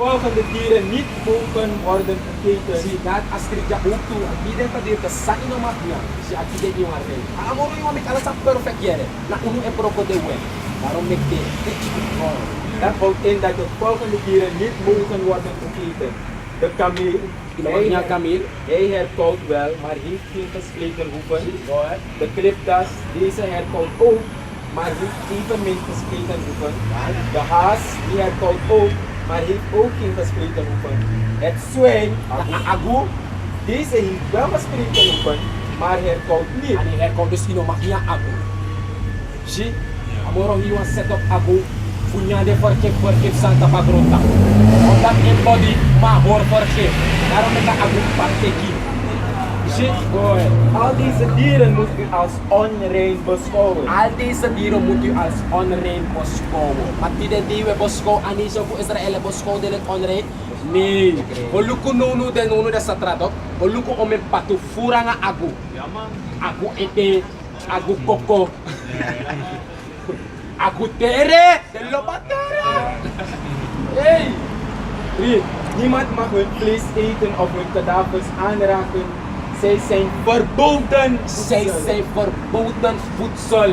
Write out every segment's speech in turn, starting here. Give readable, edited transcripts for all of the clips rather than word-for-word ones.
volgende dieren niet mogen worden gegeten. Zie dat als er ja ook toe, die denkt dat dit sa ino magna, zie ik dit niet maar weet. Amoro je met alles perfect jere, na unu e proko de we. Waarom ik dit? Dat houdt in dat de volgende dieren niet mogen worden gegeten. De kameel. Hij herkoudt wel, maar heeft geen gespleten hoeven. De klipdas, deze herkoudt ook, maar heeft evenmin gespleten hoeven. De haas, die herkoudt ook, maar heeft ook geen gespleten hoeven. Het zwijn, agu, deze heeft wel gespleten hoeven, maar herkoudt niet. En hij komt dus ino magna agu. Zie, amoro hier was set op agu. Punya de vergeef Santa Pagrota. Omdat in body maar hoor vergeef. Daarom ik agu parteki. Al deze dieren moet u als onrein beschouwen. Al deze dieren moet u als onrein beschouwen. Maar die we beschouwen aan deze voor Israël beschouwen het onrein? Nee. Oluku nonu de nonu de satrato. Oluku om een patu furanga agu. Agu ete. Agu koko. Agu tere. De lopatere. Hey! 3. Niemand mag hun vlees eten of hun kadavers aanraken. Zij zijn verboden. Zij zijn verboden voedsel.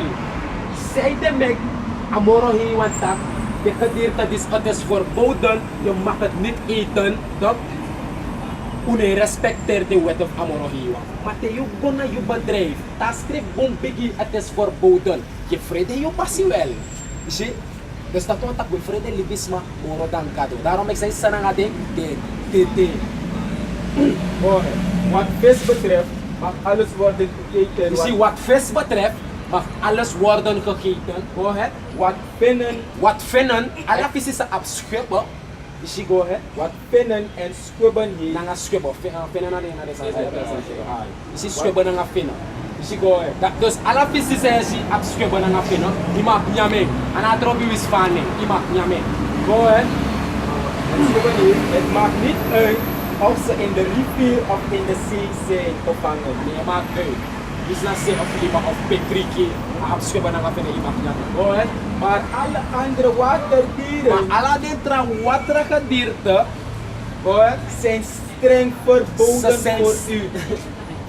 Zij de mek. Amoro hiwantak. De gedierte is het is verboden. Je mag het niet eten. Dat. Une respecteer de wet of Amoro hiwa. Maar te je gonna je bedrijf. Dat strip bombigi het is verboden. Je vrede je passie wel. Zie? Dus dat want we vrede libisma oro dan kado. Daarom ik zei sananga de. Wat vis betreft mag alles worden gegeten. Je ziet wat vis betreft mag alles worden gegeten. Wat vinnen, Alle vis is abschuppen. Je ziet go ahead. wat vinnen en schubben hier. Nanga schubben. Vinnen na de na de sa. Je ziet schubben nanga vinnen. Je ziet go ahead. Dus alle vis is er zie abschuppen nanga vinnen. Die mag nyame. En a drobi wis fanning. Die mag nyame. Go ahead. En schubben hier. Het maakt niet uit of ze in de rivier of in de zee zijn gevangen. Nee, maakt uit. Dus na se of lima of petriki. Abschuppen nanga vinnen. Die mag nyame. Go ahead. Maar alle andere waterdieren Maar alle dintra water gedierte. zijn streng verboden Ze zijn voor u.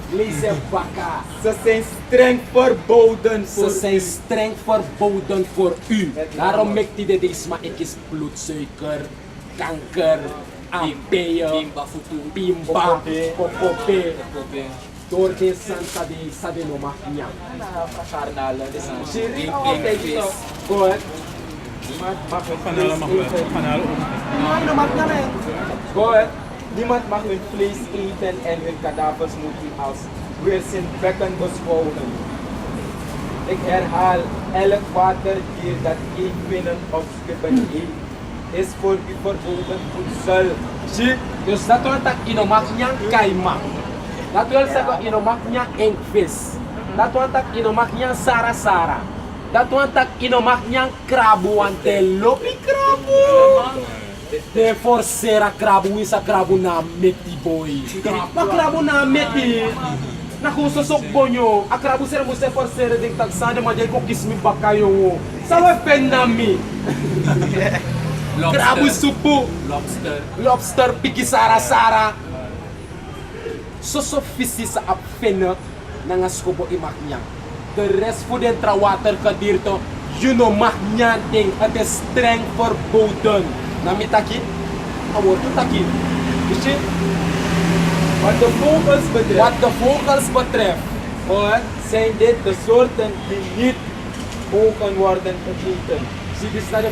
Lees baka. Ze zijn streng verboden voor Ze zijn u. streng verboden voor u. Daarom maakt hij deze maar ik is bloedsuiker, kanker, ampeien, bimba, popope. Door de santa de sadeno magna. Siri altijd zo. Goed. Niemand mag hun Goed. Niemand mag hun vlees eten en hun kadavers moet u als weerzinwekkend beschouwen. Ik herhaal, elk waterdier dat geen vinnen of schubben heeft, is voor u verboden voedsel. Zie, dus dat wil dat ino magna kaima. Dat wil zeggen ino magna enkvis. Dat wil dat ino magna sara. Dat wil dat ino magna krabu want de lopi krabu. De forcera krabu is a krabu na meti boy. Maar krabu na meti. Na kuso sok bonyo. A krabu sera mo se forcera ding tagsade ma de ko kismi bakayo. Sawe penami. Krabu supu. Lobster pigi sara. So sofisi sa apfena nanga skobo imaknya. De rest voor de water kadirto, you know magnya ding, het is streng verboden. Na mitaki, awort taki. Zie? Wat de vogels betreft, zijn dit de soorten die niet mogen worden gegeten. Zie, dit is naar de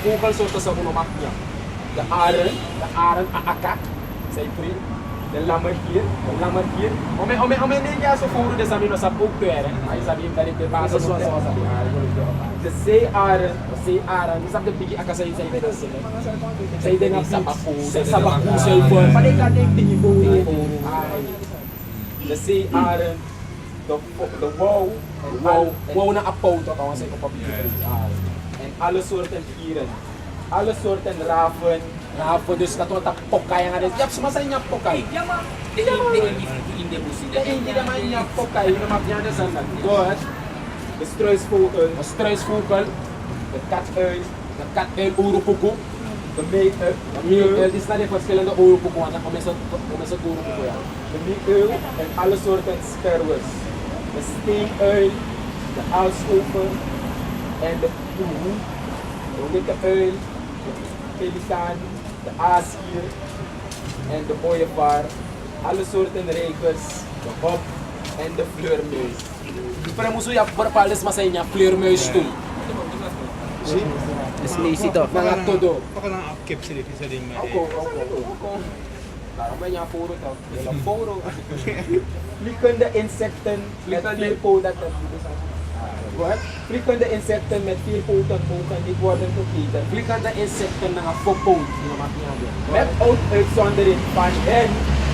vogelsoorten sa uno magnya. De arend, akak, zijn vriend. De lammergier, Ome ninja so furu de samino sa puktuere. Ay sabi yung dalit de basa so de zeearend, isa de bigi aka sa isa ide sila. Sa ide nga sa baku sa ipon. Pade ka ding tingibo. de zeearend, de Wow na apaw to kawan sa ipapabigay. en alle soorten dieren, alle soorten raven, Rapo dus katuwa pokay nga rin. Yap sumasay niya pokay. Hindi naman niya pokay. Yung mapnya na sa God, de struisvogel, struisvogel, de katuil, urupuku, The meal, Dit is naar de verschillende oorlogen, want dan komen ze oorlogen ja. de meeuw en alle soorten sperwers. De steenuil, de aalschoper en de poehoe, de witte uil, de pelikaan, de aasgier en de ooievaar. Alle soorten rekens, de hop en de vleermuis. Para musuh ya bepaalde masanya vleermuis toe. Is lazy to. Mga todo. Baka lang upkeep sila sa ding Ako. Daarom ben je aan foto toch? Je hebt een foto. Vliegende insecten met vier poten. Vliegende insecten met vier poten mogen niet worden gegeten. Vliegende insecten naar een foppoot. Met uitzondering van hen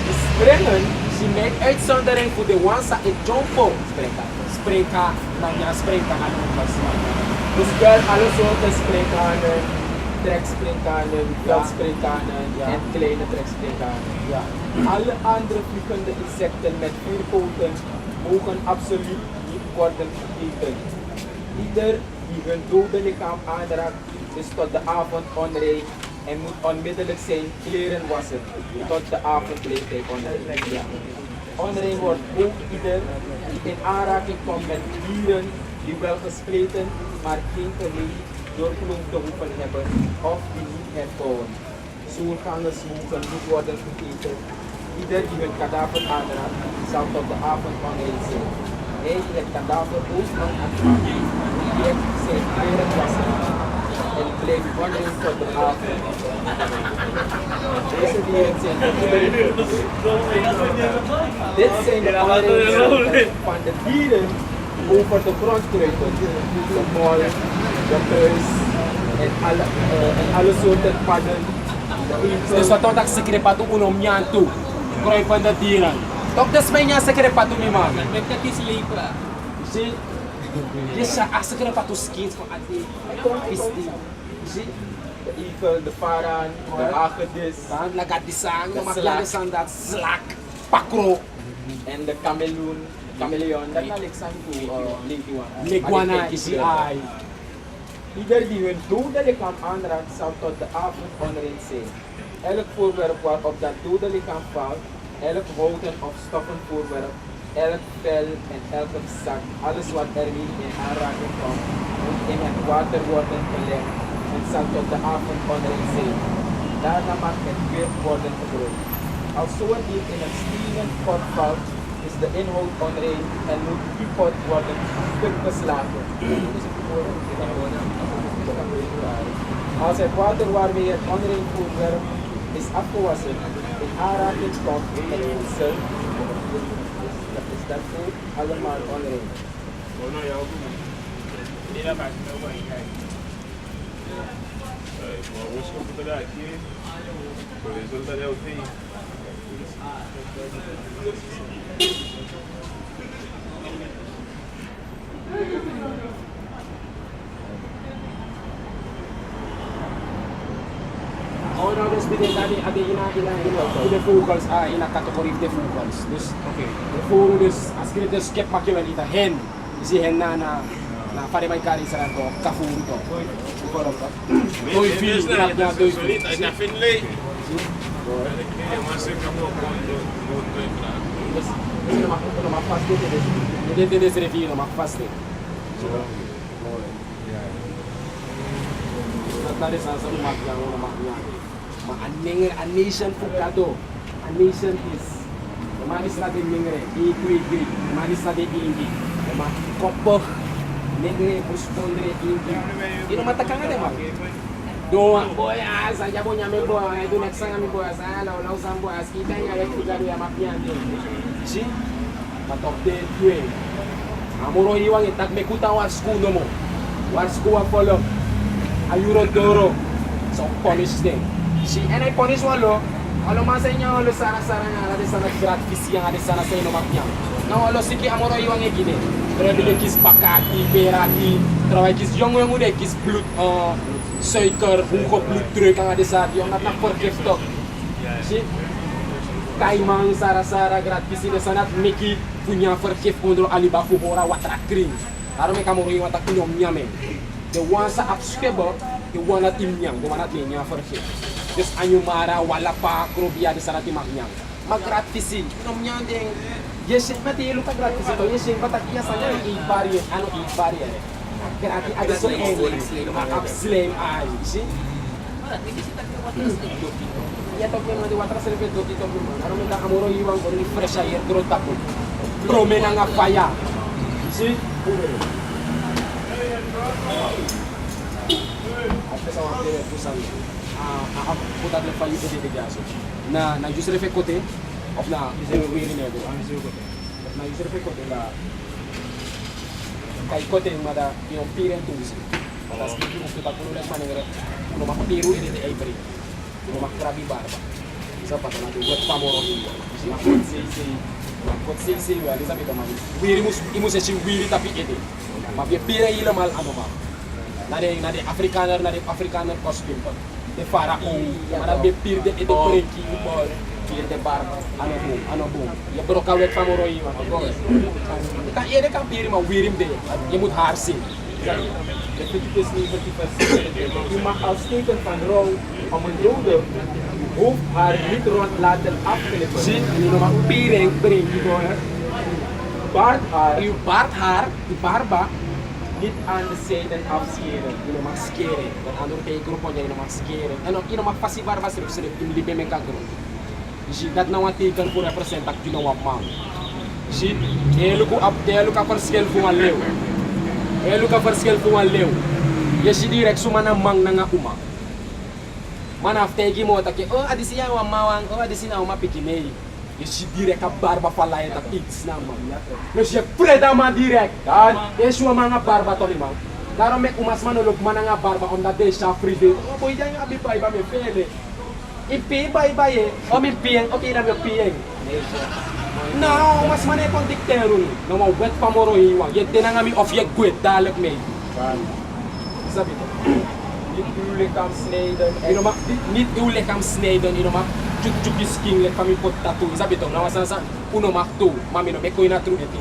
die springen Ze maakt uitzondering voor de ones dat in jumpo spreken. Maar ja, spreken aan ons. dus wel alle soorten springkanen, trekspringkanen, veldspringkanen en kleine trekspringkanen. Ja. Alle andere vliegende insecten met vier poten mogen absoluut niet worden gegeten. Ieder die hun dode lichaam aanraakt is tot de avond onrein en moet onmiddellijk zijn kleren wassen tot de avondleeftijd onrein. Ja. Onrein wordt ook ieder die in aanraking komt met dieren die wel gespleten, maar geen gereed doorgenomen te hoeven hebben of die niet herkauwen. Zoelgangers mogen niet worden gegeten. Ieder die hun kadaver aanraakt zal tot de avond onrein zijn. Hij die het kadaver ook nog aanpakt, moet zijn kleren wassen en blijft onrein tot de avond. Deze dieren zijn dit zijn de onreinen van de dieren over de grond kruipen. De mol, de muis en alle soorten padden. Dus wat dat secret patu unom nyantu. Kruipende dieren. Toch des menya secret patu mi man. Met dat is lepra. Zie? Yes, a secret patu skins van ati. Pisti. Zie? De eagle, de varan, de hagedis Dan lagat di sang, De makya slak. di sang dat slak. Pakro. en de chameleon. Dat is Alexander Leguana is die ai. Ieder die hun dode lichaam aanraakt zal tot de avond onrein zijn. Elk voorwerp waarop dat dode lichaam valt, elk houten of stoffen voorwerp, elk vel en elke zak, alles wat ermee in aanraking komt, moet in het water worden gelegd en zal tot de avond onrein zijn. Daarna mag het weer worden gebruikt. Als zo'n dier in een stenen pot valt, is de inhoud onrein en moet die pot worden stuk geslagen. Als het water waarmee het onrein voorwerp is afgewassen in aanraking komt met voedsel, is dat ook allemaal onrein. Oh, nou, dus betekent dat de vogels in een categorie de vogels. Dus, de vogel, dus, als je dus kip maak je wel niet hen. Dus die hen na Farimai is er toch, kafuru toch. Bijvoorbeeld dat. Doei vies, ja, doei vies. Dus je mag vast dit. Dit is de rivier, mag vast dit. Dat is als een mag. Maar een nation fukado, a nation is. De man is naar de ningere, E2, de man is naar de Indi. De man koppig, ningere, postondere, Indi. Je know mata kanga de man. Doa, boy, as aja bonya me boy, do next sang me boy, as ala ola usam boy, as kita ya wek fukado ya mapiante. Si, matop de 2. Amoro iwang itak me kuta war school no mo. War school wa follow. Ayuro doro. So punish them. Si enay punish walo, alo masanya walo sana nga ada sana gratis yang ada sana sa ino maknya. Na walo siki amoro iwang egine. Pero de kis pakati, perati, trawai kis jongo yang udah kis bloed suiker, hoge bloeddruk ang ada sa yung nat vergif tok. Si kaimang sara gratis ina sanat miki punya vergif onder alibafu hora watra kring. Daarom ik amoro iwang tak nyom nyame. De wansa abskebo de wana timnyang, de wana timnyang vergeet. Dus anyumara, wala pa, krobia de sana timanyang. Maar gratifici, nom nyang ding, je zegt met die luka gratifici, je zegt wat ik sanya ibari, ano ibari. Grati ada so maar absleim ai, zie? Ya to que no de water se repete dito mo. Aro me da amoro iwan ko ni fresh air gro tapo. Promena nga faya. Isi? Après ça on va tout ça. A puta de fayu de gaso. Na juste refe côté. Of na wiri ne do. Na juste refe côté la. Kai côté mada yo piren tusi. Mas itu kita perlu lihat mana no mak piru ini de ibri. No mak krabi barba. Sa pa na buat pamoro ini. Makot sisi wali sabi to mali. Wiri imus e wiri tapi ede. Ma be pira ila mal ano ma. Nade afrikaner costume pa. De farao. Mara be pir de ede preki bol. Pir de barba. Ano bo. Ya broka wet pamoro ini ma. Ka ede kan pir ma wirim de. Je moet haar zien. Leviticus 19 vers 27. U mag als teken van rouw om een dode hoofd haar niet rond laten afknippen. Zie, en je mag piring brengen door Baardhaar uw baardhaar, uw barba, niet aan de zijden afscheren. je mag skeren. Dan andere tegen groepen je mag skeren. En ook je mag passie barba schrijven, in die bemen kan groeien. Zie, dat nou een teken voor represent dat je nou wat man. Zie, je lukt op verschil voor een leeuw. Je lukt op verschil voor een leeuw. Je ziet direct zo man een man na uma. Man aftegi mo take oh adisi ya wa mawang oh adisi na uma pikimei. Je ziet direct a barba fala en dat iets na man. Dus je preda man direct. Dan is wa man a barba to man. Daarom mek umas man olok man a barba omdat deze fride. Oh boy dan abi pai ba me pele. Ipi bai bai o mi pieng o kira me pieng. Nou, mas man e kondiktero ni. No ma wet pamoro iwa. Je tenanga mi of je gwet dalek mee. Sabi to. Niet uw lichaam snijden. Niet uw lichaam snijden, je mag juk skin like kami pot tattoo. Sabi to, na wasan uno mag to, mami no beko ina true eti.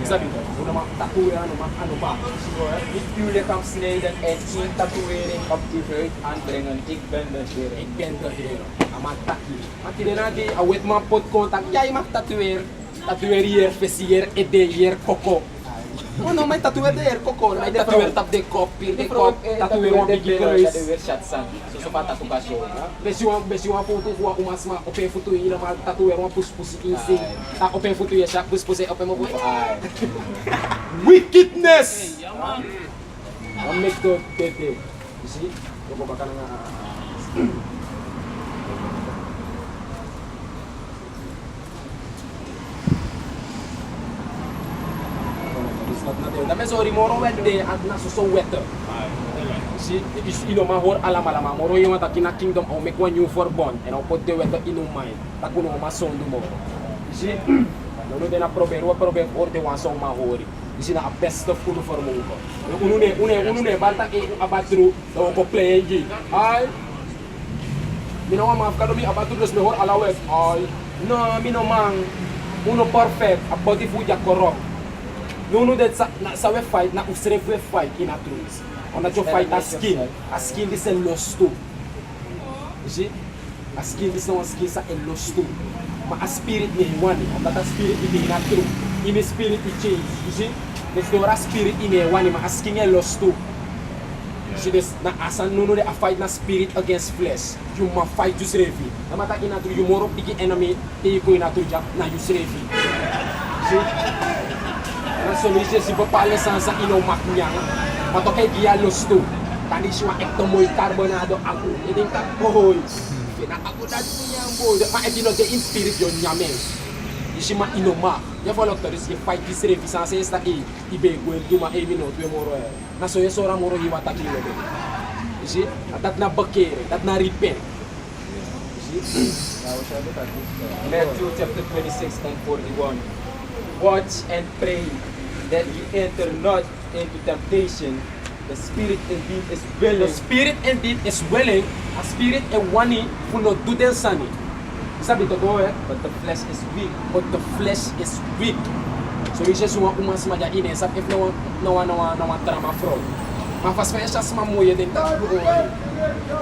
Sabi to, uno mag tattoo ano ba? Niet uw lichaam snijden en geen tatoeëring op die huid aanbrengen. Ik ben de Heer. Ik ben de Heer. Amataki. Mati de na di awet man pot contact. Jij mag tatoeëer. Tatoeëer hier, fesier, ede hier, koko. Oh no, may tatoeëer de hier, koko. May tatoeëer tap de kop, pir de kop. Tatoeëer wan bigi kruis. Dat weer chat san. Zo so pata tuka show. Besi wan foto kwa umasma open foto yi na tatoeëer wan pus insi. Ta open foto yi sak pus open mo boy. Wickedness. Wan make the bete. You see? Yo baka na na mesori moro wede at na so wetter. Si is ino ma hor alama moro yung ta kina kingdom o make one new for born and o put the wetter ino mind. Ta kuno ma son mo. Si no de na prober or de wan song ma hori. Isi na a best of kuno for mo ko. Une banta e abatru do ko play gi. Ay mino ma afkalo mi abatru dos mejor alawes. Ay no mino man uno perfect a body fuja corrupt. No that sa we fight na usre we fight in a truth. Ona jo fight a skin is a lost too. You see? A skin is no skin sa a lost too. Ma a spirit ni one, onda a spirit in a truth. In a spirit it change. You see? There's no spirit in a one, ma a skin a lost too. See this na asan no de a fight na spirit against flesh. You ma fight just refi. Na mata in a truth you more big enemy te ko in a truth na you refi. See? So we just bapala sa inomak niya. Matokay giya losto. Tani siya ektomoy carbonado ako. Iding kakoy. Pinakagudan ko niya boy. Ma-etino de in spirit yon nyame. Isi ma inomak. Ya follow to this fight this refi sa esta ibe gwen duma minute we moro. Na so yesora moro hiwata kilo de. Isi atat na bakere, tat na repent. Matthew chapter 26 and 41. Watch and pray that you enter not into temptation. The spirit indeed is willing. The spirit indeed is willing. A spirit e wani funo do den sani. Sabi to go But the flesh is weak. but the flesh is weak. So we just want umas maja ine sap if no one trama fraud. Maar fast van je chas maar mooie ding dat je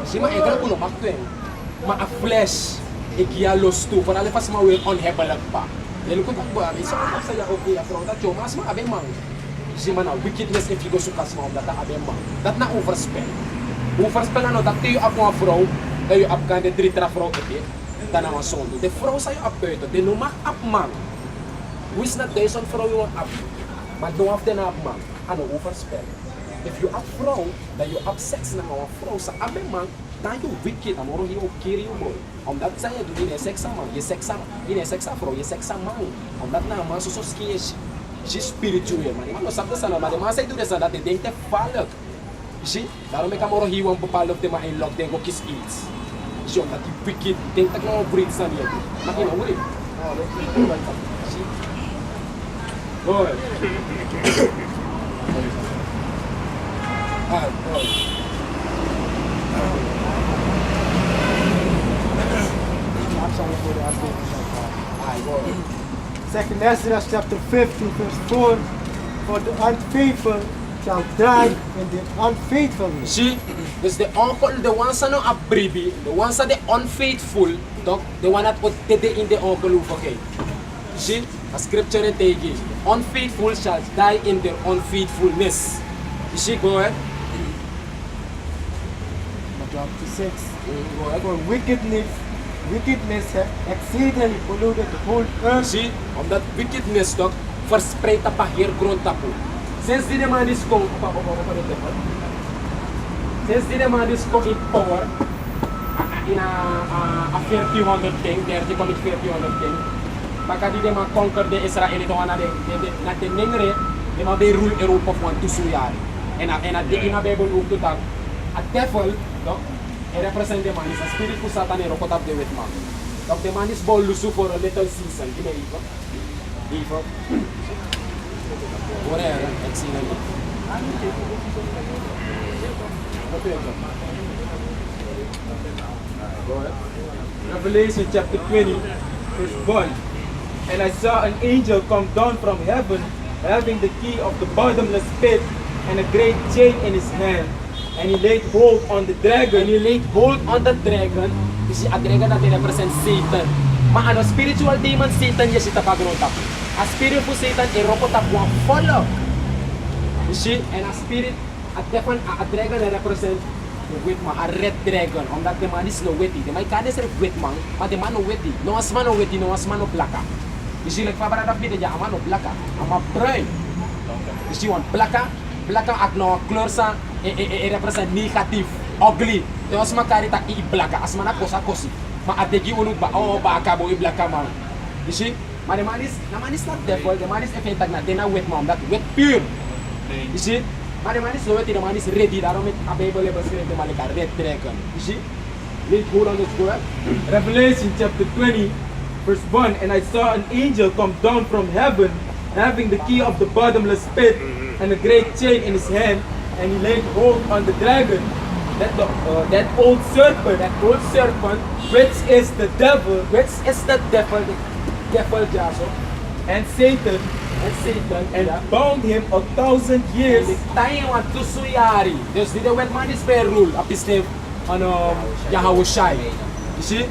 zie maar ik kan nog maken. Maar a flesh ik ja los toe voor alle fast maar weer onhebbelijk pa. Je lukt ook wel. Is ook dat je ook ja vrouw dat je maar abe man. Zie maar nou wickedness if you go so kas maar dat abe man. Dat na overspel. Overspel nou dat je op een vrouw dat je op kan de drie vrouw heb. Dan aan zonde. De vrouw zei op buiten. De no mag op man. Wist dat deze vrouw je op. Maar don't have to have man. Aan een overspel. If you have vrouw, dat je op seks naar een vrouw, sa abe man, dan je wicked, dan hoor je ook keer je boy. Omdat zij je doet in een seks man, je seks in een seks vrouw, je seks man. Omdat na een man zo skie is, je spiritueel man. Maar dat is maar de man zei doet dat de denkt te vallen. Zie, daarom ik kan morgen hier een bepaalde op de man in lock, denk ook is iets. Zie, omdat die wicked, denkt dat ik nou een breed staan hier. Maar geen hoor je. Zie. Hoor. Second Ezra chapter 15 verse 4. For the unfaithful shall die in the unfaithfulness. Zie, dus de onkel, de ones are not a bribi, the ones are the unfaithful, donc the one that put in the onkel hoeveel. Zie, a scripture in tegen. Unfaithful shall die in their unfaithfulness. You see, go ahead. Chapter 6. For wickedness hath exceedingly polluted the whole earth. Zie, omdat wickedness toch verspreidt op hier grond tapu. Sinds die man is kom, sinds die man is kom in power, in a 1400 king, 30 kom in 1400 king, maka die man conquer de Israëlieten na de nengre, de man be rule Europa voor 2 jaar. En de ina Bijbel ook tot dat a devil, toch? Hij represent de man is a spirit voor Satan en rokot op de wet man. Donc de man is bol lusu for a little season. Give me even. Even. Whatever. Excellent. Revelation chapter 20, verse 1. And I saw an angel come down from heaven, having the key of the bottomless pit and a great chain in his hand. And he laid hold on the dragon. And he laid hold on the dragon. You see, a dragon that represents Satan. Maar ano spiritual demon Satan yes ita pagrota. A spirit for Satan e rokota kwa follow. You see, and a spirit a devil a dragon represent the wit man, a red dragon. Omdat the man is no witty. The man can't say wit man, but the man no witty. No as man no witty, no as man no blaka. You see, like Fabra David ja man no blaka. Ama bruin. You see one blaka, blaka ak no kleur sa e represent negatief, ugly. Então as macarita i blaka, as mana kosa kosi. Maar adegi unu ba oh ba akabo i blaka man. You see? Maar the man is not devil, the man is effective na dena wet man, that wet pure. You see? Maar the man is no wet, the man is ready. Daarom het a Bible hebben geschreven de man like a red dragon. You see? Read hold on this go. Revelation chapter 20, verse 1. And I saw an angel come down from heaven, having the key of the bottomless pit and a great chain in his hand. And he laid hold on the dragon, that old serpent, which is the devil, Jaso, and Satan, and bound him 1,000 years. tayo ang tusuyari. Dus die wet man is per rule, apisne Yahawashi. You see?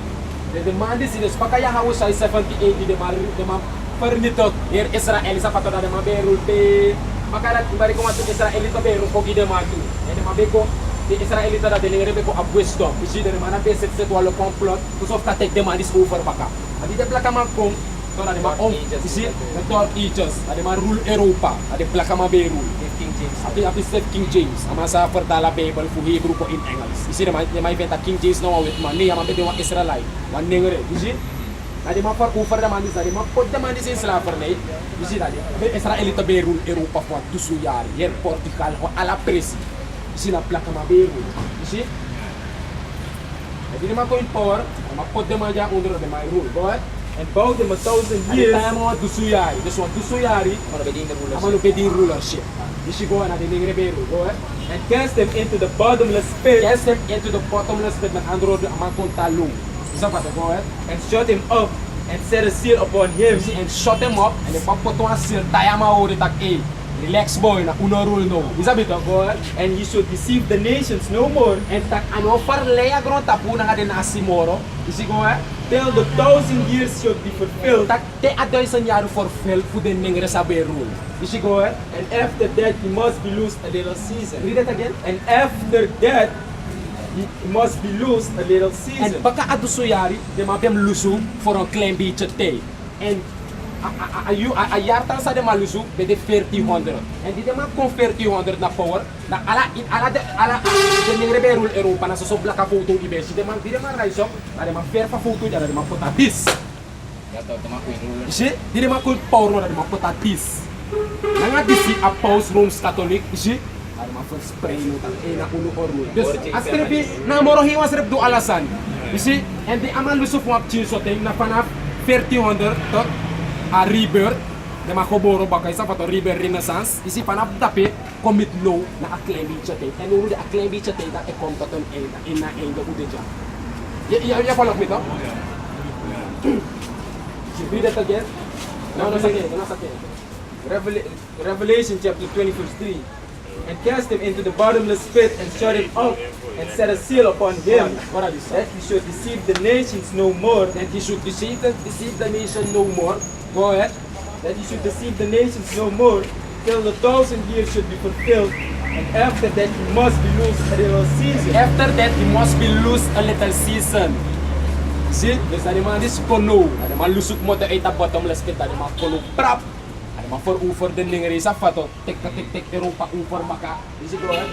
The man is in the spaka Yahawashi 78, the man pernitot here Israel sa patoda de man per rule pe. Makalat bari ko mato Israelita be ro pogi de matu. Ene mabeko de Israelita da de lere beko ab wisdom. Isi de mana be set walo complot. To sof ka tek de man is over baka. Adi de plaka man kom. To na de man om. Isi de Third Ages. Adi man rule Europa. Adi plaka man be rule. King James. Abi set King James. Ama sa vertala Bible fu Hebrew ko in Engels. Isi de man inventa King James no with man. Ni ama be de wa Israelite. Wan nengere. Isi Adi ma far over de man is adi ma pot de man is in slavery. You see that? Israelita be rule Europa for 2 jaar. Hier Portugal ho ala presi. You see na plaka ma be rule. You see? Adi ma ko in power, ma pot de ma ja onder de my rule. Go ahead. And bound him 1,000 Adi years. time mo 2 jaar. This one 2 jaar. Amano be di rulership. You see go na de ningre be rule. Go ahead. And cast him into the bottomless pit. Cast them into the bottomless pit met andere woorden ama kon talung. Is that what go ahead? And shut him up. And set a seal upon him. You see, and shut him up, and the papoto a seal, tayama ori tak e. Relax boy, na uno rule no. Is that better? Go ahead. And he should deceive the nations no more En tak ano farleya gron tapu na nga din asimoro. Is it go ahead? till the 1,000 years should be fulfilled. Tak te adoy sa nyaro for fail fu den nengre sabe rule. Is it go ahead? And after that he must be loosed a little season. Read it again. And after that he must be loosed a little En season. baka aduso yari, de mapem lusu for on claim beach te. En a yartan sa de malusu be de 3000. En di de ma kon 3000 na power. Na ala de nengre be rule Europa na so blaka foto ibe. Si de man rise up, na de ma fer fa foto ja de ma pota this. Isi, di de ma kon power no de ma pota this. Nanga disi a pause rooms Catholic, isi. Ada ma for spray no tan na uno or rule. Dus asrepi na moro hiwas rep do alasan. Isi, en di aman lusu fu ap chin so te na panaf 3000 tot a rebirth de ma koboro bakay sa fato rebirth renaissance isi panap tapi commit low na acclaim bichate en uru de acclaim bichate da e kom taton en na en do udeja ya follow me to read it again no sakit Revelation chapter 20 verse 3. And cast him into the bottomless pit and shut him up and set a seal upon him what are you that saying he should deceive the nations no more. that he should deceive the nation no more go ahead That he should deceive the nations no more till the 1,000 years should be fulfilled. And after that he must be loosed a little season. after that he must be loose a little season see dus ada man dis kono ada man lusuk mo te eta bottomless pit ada man kono prap ada man for over den ngeri sa fato tek Europa over maka isi go ahead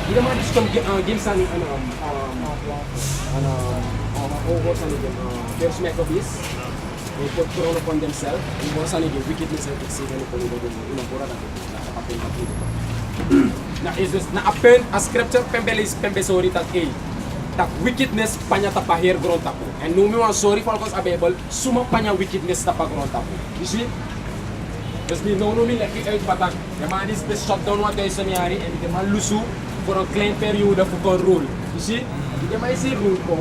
Hindi naman gusto game sa over sa nigga first Maccabees they put throne upon themselves and more sa nigga wickedness and exceed and pulubo din inang pura na nakapapin na is this na append a scripture pembesori tag a tak wickedness panya tapahir gron tapo and no me wan sorry for cause available suma panya wickedness tapagron tapo you see dus mi no mi leki uit batak the man is the shutdown wat is nyari and the man lusu for a klein periode of control you see the man is rule ko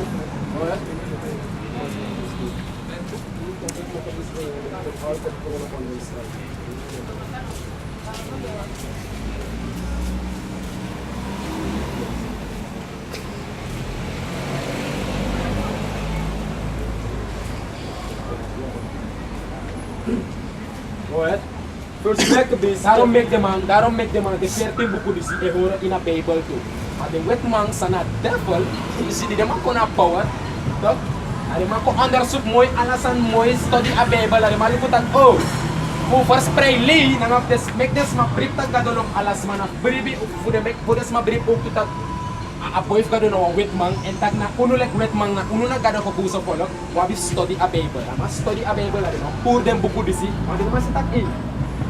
Go ahead. First Maccabees. Daarom make the man the certain buku di si ehora in a Bible too. Ada wet man sana devil, isi di man ko na power. Dok, ada man ko understood moy alasan moy study a Bible ada maliputan oh. Mo first pray li nang of this make this ma brief tag gadolong alas man na bribi fude make fudes ma brief og tutat a boy gado no wet man and tag na uno like wet man na uno na gado ko buso polok wabi study a Bible. Ma study a Bible ada no pour dem buku di si. Ada mas tak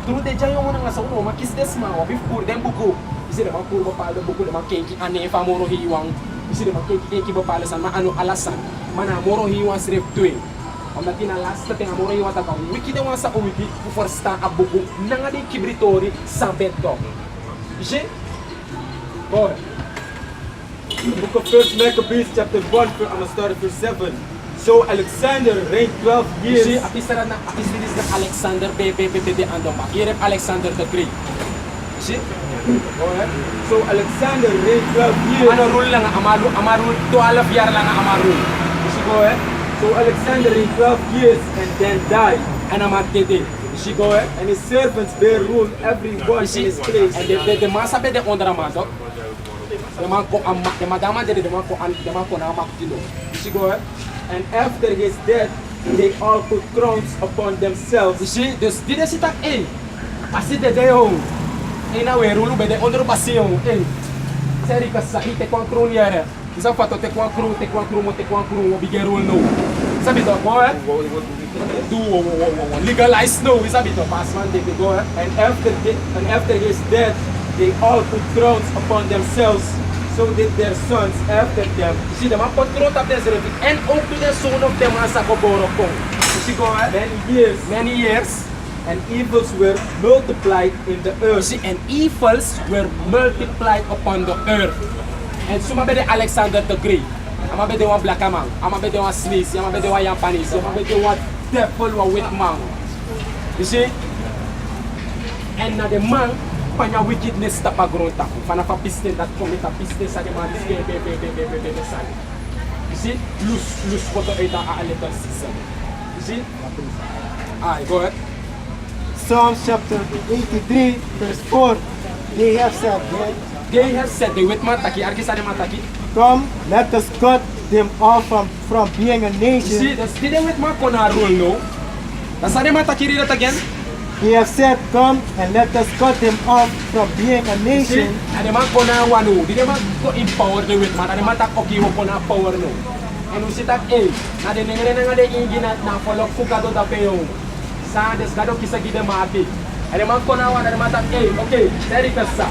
Tulu de jayo mo nang nasa uno, makis des ma, wabif pur dem buku. Isi de pur bapala buku de makenki ane fa moro hiwang. Isi de makenki bapala san ma ano alasan. Mana moro hiwang srep tuwe. Om natin alas na tinga moro hiwang takaw. Wiki de wang sa uwiki, uforsta a buku. Nanga de kibritori sa beto. Isi? Go ahead. The book of First Maccabees chapter 1, I'm going to start at verse 7. So Alexander reigned 12 years. Isi apisara na apisridis na Alexander bebe andoma. Irep Alexander the Great. Isi? Go ahead. So Alexander reigned 12 years. Ano rule lang amaru 12 year lang amaru. Isi go ahead. So Alexander reigned 12 years and then died. Ana matete. Isi go ahead. And his servants bare rule every one in his place. And the masa be the ondra mato. The man ko amma, the madama de the man ko na makilo. Isi go ahead. And after his death, they all put crowns upon themselves. Isi, dus di de sitak pasi de deo. Ina we rulu be de ondro basio. Seri ka sa ite kontrol yara. Isa fato te kwankru mo bigerul no. Sabi to mo do legalize no. Sabi to pasman de go And after his death, they all put crowns upon themselves, so did their sons after them. You see, de man pot grond op deze rivier. En ook toen de zoon op de man sa geboren kon. You see, go ahead. Many years. And evils were multiplied in the You earth. see, and evils were multiplied upon the earth. And suma be de Alexander the Great. Ama be de wan black man. Ama be de wan Smith. Ama be de wan Japanese. Ama be de wan devil wa with man. You see? En na de man, panya wickedness tapa grond tapu. Fana fa piste dat commit a piste sa de man be sali. You see? Lus koto eita a little season. You see? Alright, go ahead. Psalms chapter 83, verse 4. They have said, They have said, the with mataki, arki sa de mataki. come, let us cut them off from being a You see, nation. the student with man kona rule no. That's how they mataki read it again. They have said, come and let us cut them off from being a You see, nation. and the man kona wanu. The man go empower the with man. And the man tak okay wo kona power no. And we see that na de nengre de ingi na follow fuga do da peyo. Sa des gado kisa gide mati. And the man kona wan and the man tak okay, dari kasa.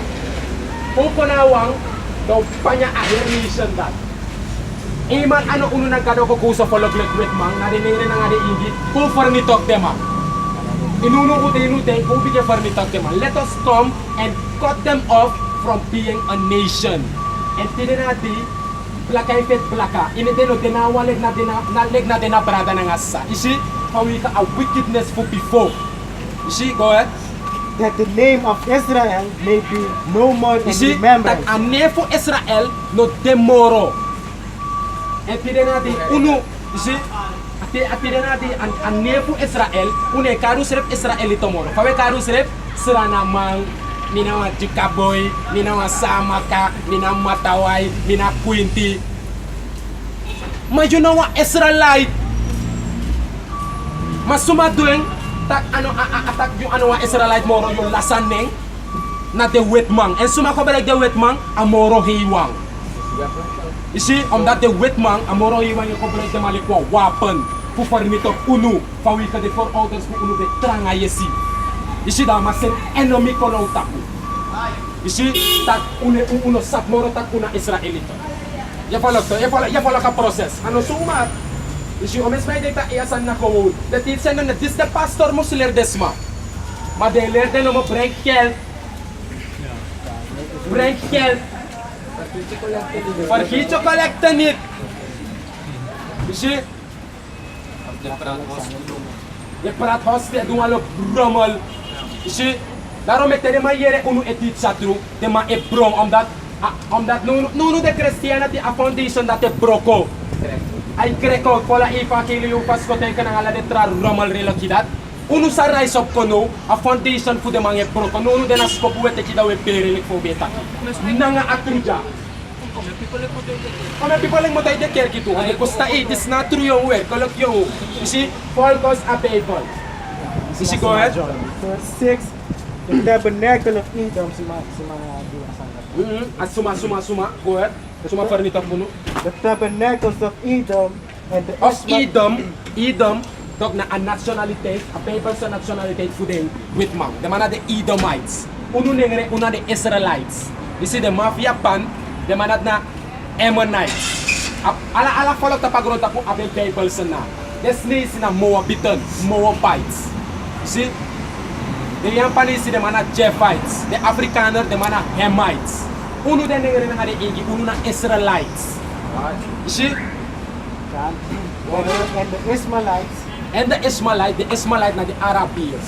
Kung kona wang do panya aher nation that. Iman ano uno na gado ko kusa follow with man na de nengre de ingi. Kung for ni talk them up. Inuno ko tayo nuteng kung bigyan for ni talk them up. Let us come and cut them off from being a nation. And tinanati plaka ifet plaka. Ini deno denawa leg na dena brada na ngasa. You see, how we a wickedness for before. You see, go ahead. That the name of Israel may be no more You in see, that remembrance. a name for Israel no demoro. And tinanati uno. You see, ati denati a name for Israel. Une karu serep Israel itomoro. Fawe karu serep serana mang. Mina wa Jikaboy, mina wa Samaka, mina Matawai, mina Quinty. Ma you know what Israelite? Masuma doing tak ano attack yung ano wa Israelite moro yung lasaneng na the wetmang. And suma ko balik the wetmang amoro hiwang. You see, that the wetmang amoro hiwang yung ko balik the malikwa weapon. Fu fornito unu, fawi ka de for others fu unu de tranga yesi. You see, that masen enemy ko long tapu. You see, tak uno sak moro tak una Israelito. Ya follow ka process. Ano suma? You see, omes may data iasan na ko. The teacher na this the pastor mo siler desma. Madeler de no mo break kel. Break kel. Farkicho collectan it. You see? Je praat hoste doen al op brommel. You see? Daarom met de manier unu etit satru, de ma e brom omdat nu de Christianity a foundation dat e broko. Ay kreko kola ifa kili yung pasko teka nang ala de tra romal relokidat. Unu sa rise up kono a foundation fu de ma e broko. Nu de na skopu wete kida we perilik fo beta. Nanga akruja. Kami people lang mo tayo de care gitu. Ay kusta it is not true yung word. Kolok yung. You see? Fall cause a people. You see, go ahead. Verse 6. The tabernacle of Edom, si mga duwa At suma. Go ahead. Suma fernita puno. The tabernacles of Edom and the Of Edom, dog na a nationality, a people sa nationality today with man. The man the Edomites. Una the Israelites. You see the mafia pan, the man na Ammonites. Ala follow ta pagrota po abe people sa na. This is na Moabites. You see? The Japanese, the mana Japhites. The Afrikaner, the mana Hamites. Uno den nengere na igi, uno na Israelites. You see? And the Ishmaelites. And the Ishmaelite na the Arabians.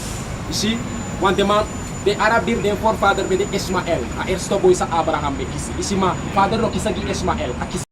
You see? One the man, the Arabir, the forefather be the Ishmael. A ersto boy sa Abraham be kisi. Isima, father ro kisagi Ishmael.